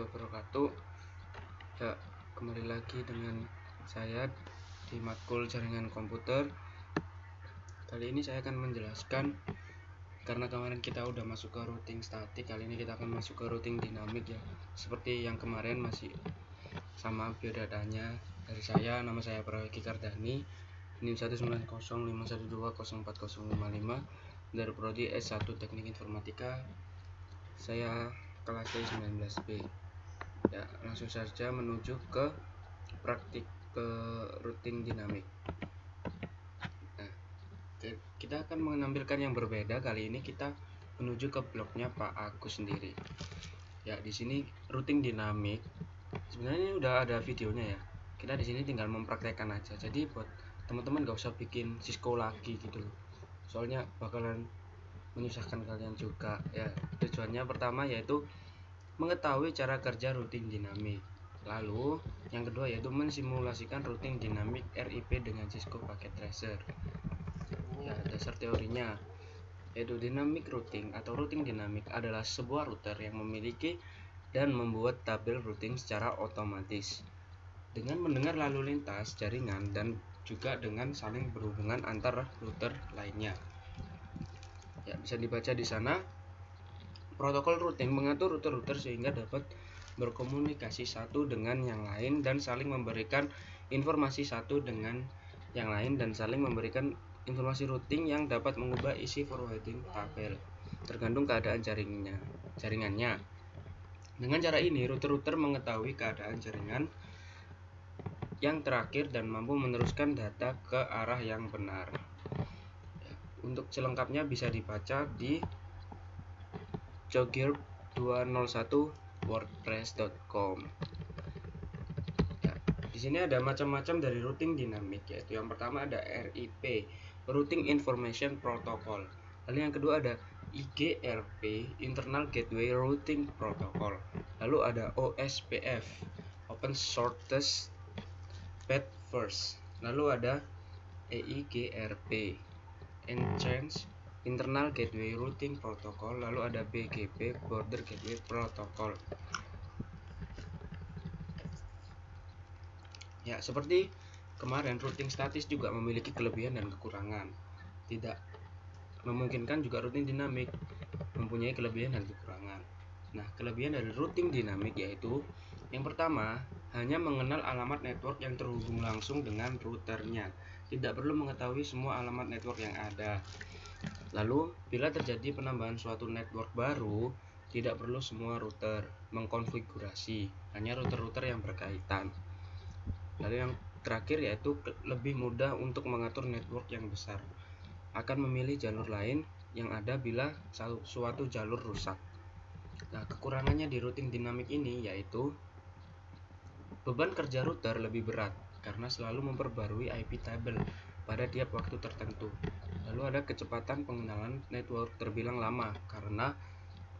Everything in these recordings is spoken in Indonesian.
wabarakatuh. Ya, kembali lagi dengan saya di matkul jaringan komputer. Kali ini saya akan menjelaskan, karena kemarin kita udah masuk ke routing statik, kali ini kita akan masuk ke routing dinamik ya. Seperti yang kemarin masih sama biodatanya dari saya, nama saya Prayogi Kardani, NIM 19051204055 dari prodi S1 Teknik Informatika. Saya kelas D19B. Ya, langsung saja menuju ke praktik ke routing dinamik. Nah, kita akan menampilkan yang berbeda. Kali ini kita menuju ke blognya Pak Agus sendiri. Ya, di sini routing dinamik. Sebenarnya ini udah ada videonya ya. Kita di sini tinggal mempraktekkan aja. Jadi buat teman-teman gak usah bikin Cisco lagi gitu loh. Soalnya bakalan menyusahkan kalian juga ya. Tujuannya pertama yaitu mengetahui cara kerja routing dinamik. Lalu yang kedua yaitu mensimulasikan routing dinamik RIP dengan Cisco Packet Tracer. Ya, dasar teorinya yaitu dynamic routing atau routing dinamik adalah sebuah router yang memiliki dan membuat tabel routing secara otomatis dengan mendengar lalu lintas jaringan dan juga dengan saling berhubungan antar router lainnya. Ya, bisa dibaca di sana. Protokol routing mengatur router-router sehingga dapat berkomunikasi satu dengan yang lain dan saling memberikan informasi satu dengan yang lain dan saling memberikan informasi routing yang dapat mengubah isi forwarding tabel tergantung keadaan jaringannya. Dengan cara ini, router-router mengetahui keadaan jaringan yang terakhir dan mampu meneruskan data ke arah yang benar. Untuk selengkapnya bisa dibaca di jogir201wordpress.com. Ya, di sini ada macam-macam dari routing dinamik, yaitu yang pertama ada RIP, Routing Information Protocol. Lalu yang kedua ada IGRP, Internal Gateway Routing Protocol. Lalu ada OSPF, Open Shortest Path First. Lalu ada EIGRP, Enhanced Internal Gateway Routing Protocol. Lalu ada BGP, Border Gateway Protocol. Ya, seperti kemarin, routing statis juga memiliki kelebihan dan kekurangan. Tidak memungkinkan juga routing dinamik mempunyai kelebihan dan kekurangan. Nah, kelebihan dari routing dinamik yaitu yang pertama, hanya mengenal alamat network yang terhubung langsung dengan routernya. Tidak perlu mengetahui semua alamat network yang ada. Lalu, bila terjadi penambahan suatu network baru, tidak perlu semua router mengkonfigurasi, hanya router-router yang berkaitan. Lalu yang terakhir yaitu lebih mudah untuk mengatur network yang besar. Akan memilih jalur lain yang ada bila suatu jalur rusak. Nah, kekurangannya di routing dinamik ini yaitu beban kerja router lebih berat karena selalu memperbarui IP table pada tiap waktu tertentu. Lalu ada kecepatan pengenalan network terbilang lama karena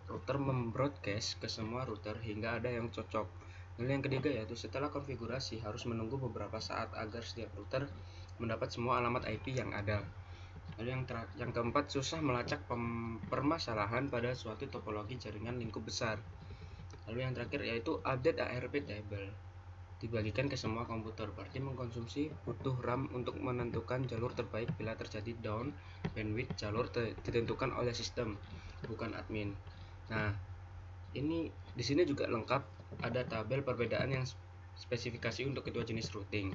router membroadcast ke semua router hingga ada yang cocok. Lalu yang ketiga yaitu setelah konfigurasi harus menunggu beberapa saat agar setiap router mendapat semua alamat IP yang ada. Lalu yang keempat, susah melacak permasalahan pada suatu topologi jaringan lingkup besar. Lalu yang terakhir yaitu update ARP table dibagikan ke semua komputer, berarti mengkonsumsi butuh RAM untuk menentukan jalur terbaik bila terjadi down bandwidth. Jalur ditentukan oleh sistem, bukan admin. Nah, ini di sini juga lengkap, ada tabel perbedaan yang spesifikasi untuk kedua jenis routing.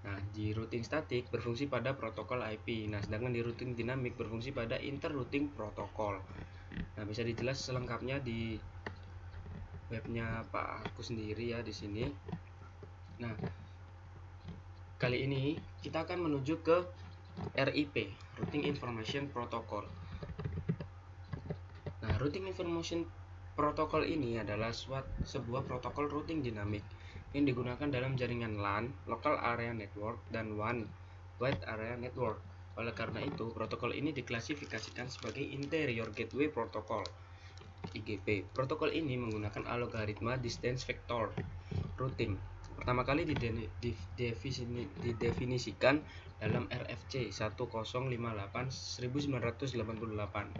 Nah, di routing statik berfungsi pada protokol IP. Nah, sedangkan di routing dinamik berfungsi pada inter-routing protokol. Nah, bisa dijelas selengkapnya di webnya Pak Agus sendiri ya di sini. Nah, kali ini kita akan menuju ke RIP, Routing Information Protocol. Nah, Routing Information Protocol ini adalah sebuah protokol routing dinamik yang digunakan dalam jaringan LAN, Local Area Network, dan WAN, Wide Area Network. Oleh karena itu, protokol ini diklasifikasikan sebagai Interior Gateway Protocol, IGP. Protokol ini menggunakan algoritma Distance Vector Routing. Pertama kali didefinisikan dalam RFC 1058-1988.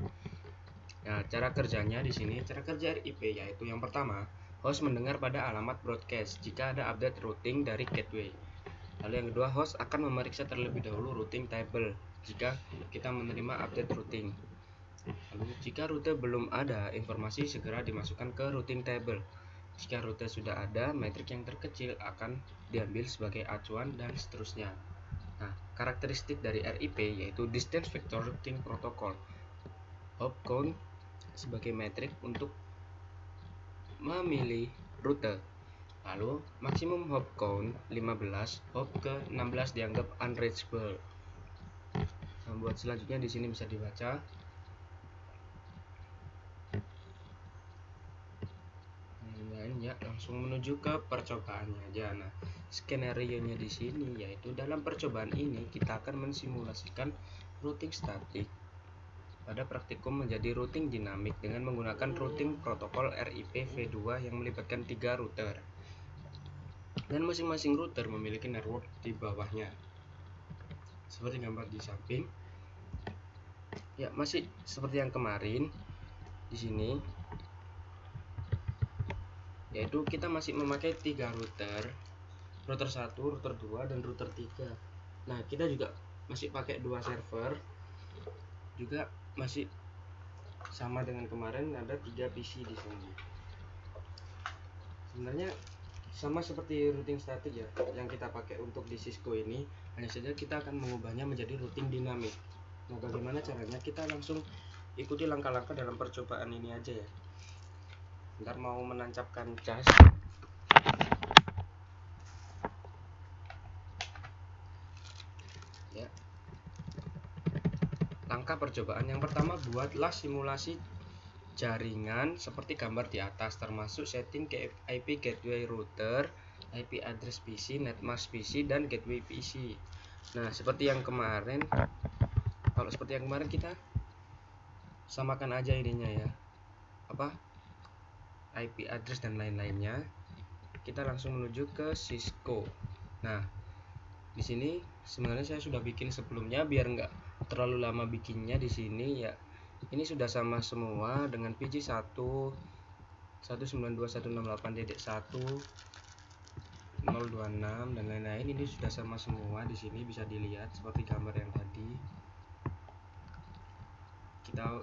Nah, cara kerjanya di sini, cara kerja RIP yaitu yang pertama, host mendengar pada alamat broadcast jika ada update routing dari gateway. Lalu yang kedua, host akan memeriksa terlebih dahulu routing table jika kita menerima update routing. Lalu jika rute belum ada, informasi segera dimasukkan ke routing table. Jika rute sudah ada, metrik yang terkecil akan diambil sebagai acuan dan seterusnya. Nah, karakteristik dari RIP yaitu Distance Vector Routing Protocol. Hop count sebagai metrik untuk memilih rute. Lalu, maksimum hop count 15, hop ke 16 dianggap unreachable. Nah, buat selanjutnya di sini bisa dibaca. Ya, langsung menuju ke percobaannya aja. Nah, skenario-nya di sini yaitu dalam percobaan ini kita akan mensimulasikan routing statik pada praktikum menjadi routing dinamik dengan menggunakan routing protokol RIP v2 yang melibatkan 3 router. Dan masing-masing router memiliki network di bawahnya. Seperti gambar di samping. Ya, masih seperti yang kemarin di sini. Yaitu kita masih memakai 3 router. Router 1, router 2, dan router 3. Nah, kita juga masih pakai 2 server. Juga masih sama dengan kemarin, ada 3 PC di sini. Sebenarnya sama seperti routing statik ya yang kita pakai untuk di Cisco ini, hanya saja kita akan mengubahnya menjadi routing dinamik. Nah, bagaimana caranya? Kita langsung ikuti langkah-langkah dalam percobaan ini aja ya. Ntar mau menancapkan cas. Ya. Langkah percobaan yang pertama, buatlah simulasi jaringan seperti gambar di atas, termasuk setting ke IP gateway router, IP address PC, netmask PC, dan gateway PC. Nah, seperti yang kemarin, kalau seperti yang kemarin kita samakan aja ininya ya, IP address dan lain-lainnya. Kita langsung menuju ke Cisco. Nah, di sini sebenarnya saya sudah bikin sebelumnya biar nggak terlalu lama bikinnya di sini ya. Ini sudah sama semua dengan PG 1 192.168.1 026 dan lain-lain. Ini sudah sama semua di sini, bisa dilihat seperti gambar yang tadi. Kita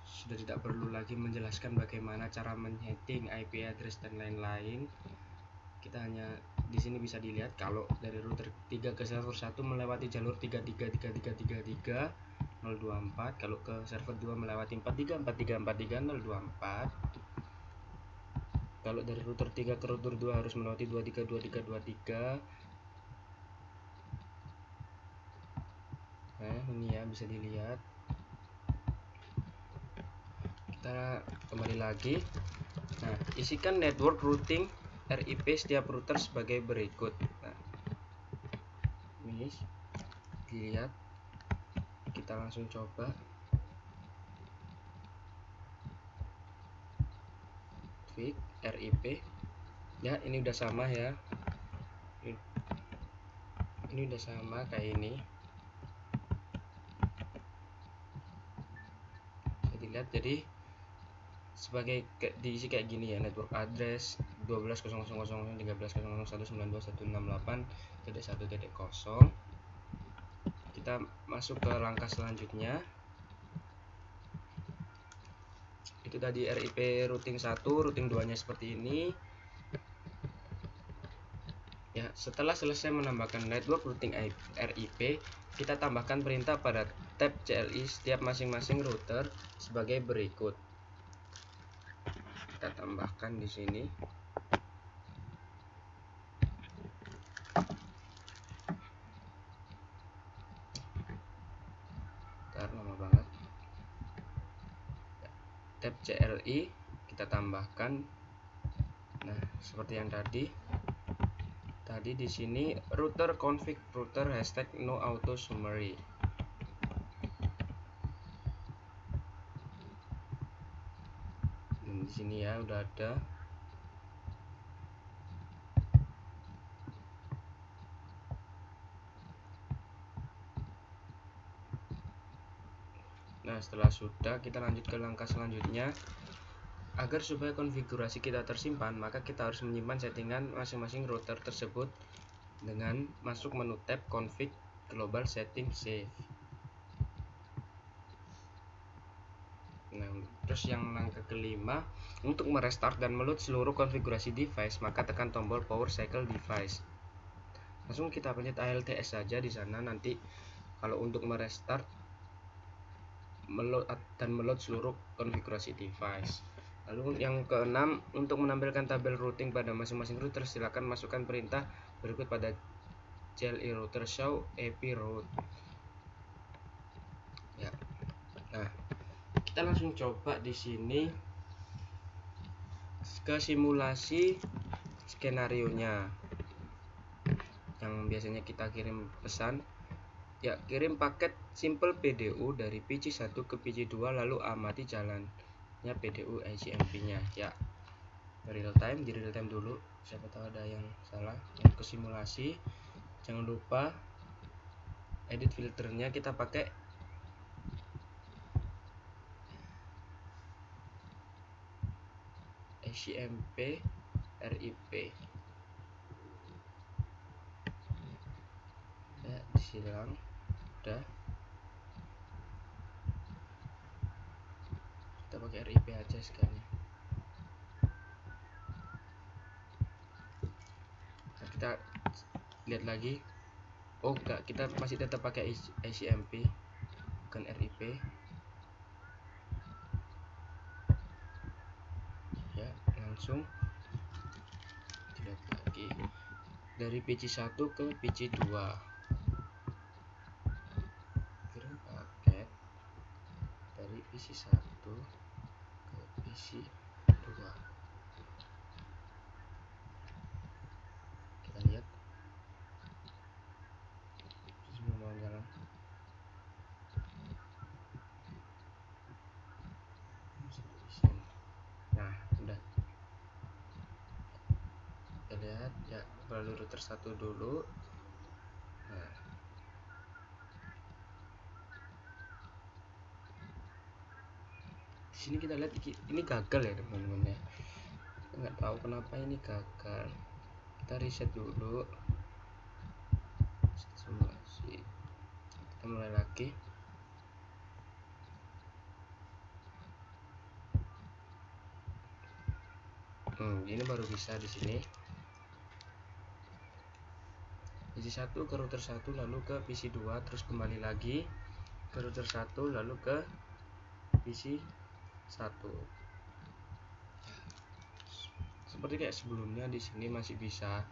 sudah tidak perlu lagi menjelaskan bagaimana cara men-setting IP address dan lain-lain. Kita hanya di sini bisa dilihat kalau dari router 3 ke server 1 melewati jalur 333333 024, kalau ke server 2 melewati 434343 024. Kalau dari router 3 ke router 2 harus melewati 232323. Nah, ini ya bisa dilihat. Kita kembali lagi. Nah, isikan network routing RIP setiap router sebagai berikut. Nah, ini dilihat. Kita langsung coba. Fix RIP. Ya, ini udah sama ya. Ini udah sama kayak ini. Bisa dilihat, jadi sebagai diisi kayak gini ya, network address 12.000.192.168.1.1.0. Kita masuk ke langkah selanjutnya. Itu tadi RIP routing 1, routing 2 nya seperti ini. Ya, setelah selesai menambahkan network routing RIP, kita tambahkan perintah pada tab CLI setiap masing-masing router sebagai berikut. Kita tambahkan di sini. Bentar, lama banget. Tab CLI kita tambahkan. Nah, seperti yang tadi. Tadi di sini router config router #no auto summary. Dan di sini ya udah ada. Nah, setelah sudah, kita lanjut ke langkah selanjutnya. Agar supaya konfigurasi kita tersimpan, maka kita harus menyimpan settingan masing-masing router tersebut dengan masuk menu tab config global setting save. Nah, terus yang langkah kelima, untuk merestart dan meload seluruh konfigurasi device, maka tekan tombol power cycle device. Langsung kita pencet ALTS saja di sana. Nanti kalau untuk merestart dan meload seluruh konfigurasi device. Lalu yang keenam, untuk menampilkan tabel routing pada masing-masing router, silakan masukkan perintah berikut pada CLI router show AP route. Ya. Nah, kita langsung coba di sini ke simulasi skenario-nya. Yang biasanya kita kirim pesan, ya kirim paket simple PDU dari PC1 ke PC2, lalu amati jalannya PDU ICMP-nya. Ya, real time, di real time dulu, siapa tahu ada yang salah. Ke simulasi, jangan lupa edit filternya, kita pakai ICMP RIP. Ya, disilang udah, kita pakai RIP aja sekali. Nah, kita lihat lagi, oh enggak, kita masih tetap pakai ICMP bukan RIP. Ya, langsung dilihat lagi dari PC1 ke PC2, kirim paket dari PC1 ke PC2. Kita lihat semua mau jalan. Nah, udah, kita lihat ya, melalui router 1 dulu. Nah, di sini kita lihat ini gagal ya teman-teman ya. Nggak tahu kenapa ini gagal. Kita reset dulu simulasi, kita mulai lagi. Ini baru bisa di sini. PC1 ke router 1, lalu ke PC2, terus kembali lagi ke router 1, lalu ke PC1. Seperti kayak sebelumnya, di sini masih bisa.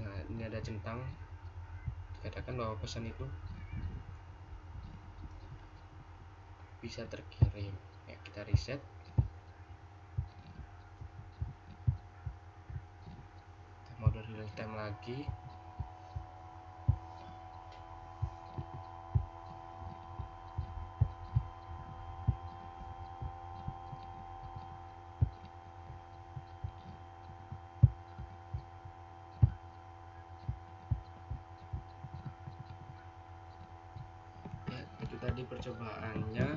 Nah, ini ada centang dikatakan bahwa pesan itu bisa terkirim. Ya, kita reset. Kita mode real time lagi. Ya, itu tadi percobaannya.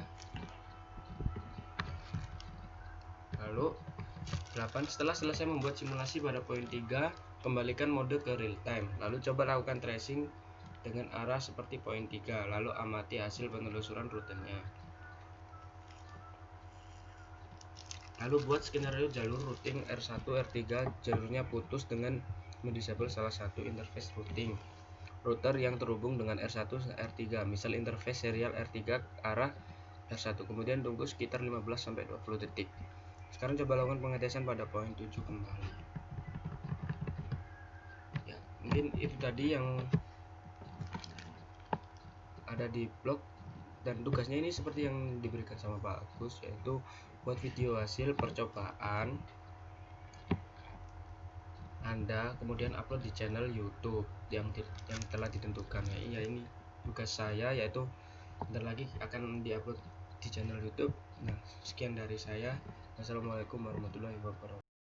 Lalu 8, setelah selesai membuat simulasi pada poin 3, kembalikan mode ke real time. Lalu coba lakukan tracing dengan arah seperti poin 3, lalu amati hasil penelusuran rutenya. Lalu buat skenario jalur routing R1 R3, jalurnya putus dengan mendisable salah satu interface routing router yang terhubung dengan R1 R3, misal interface serial R3 arah R1. Kemudian tunggu sekitar 15-20 detik. Sekarang coba lakukan pengetesan pada poin 7 kembali. Ya, mungkin itu tadi yang ada di blog, dan tugasnya ini seperti yang diberikan sama Pak Agus, yaitu buat video hasil percobaan Anda, kemudian upload di channel YouTube yang telah ditentukan. Ya, iya, ini tugas saya, yaitu bentar lagi akan diupload di channel YouTube. Nah, sekian dari saya. Wassalamualaikum warahmatullahi wabarakatuh.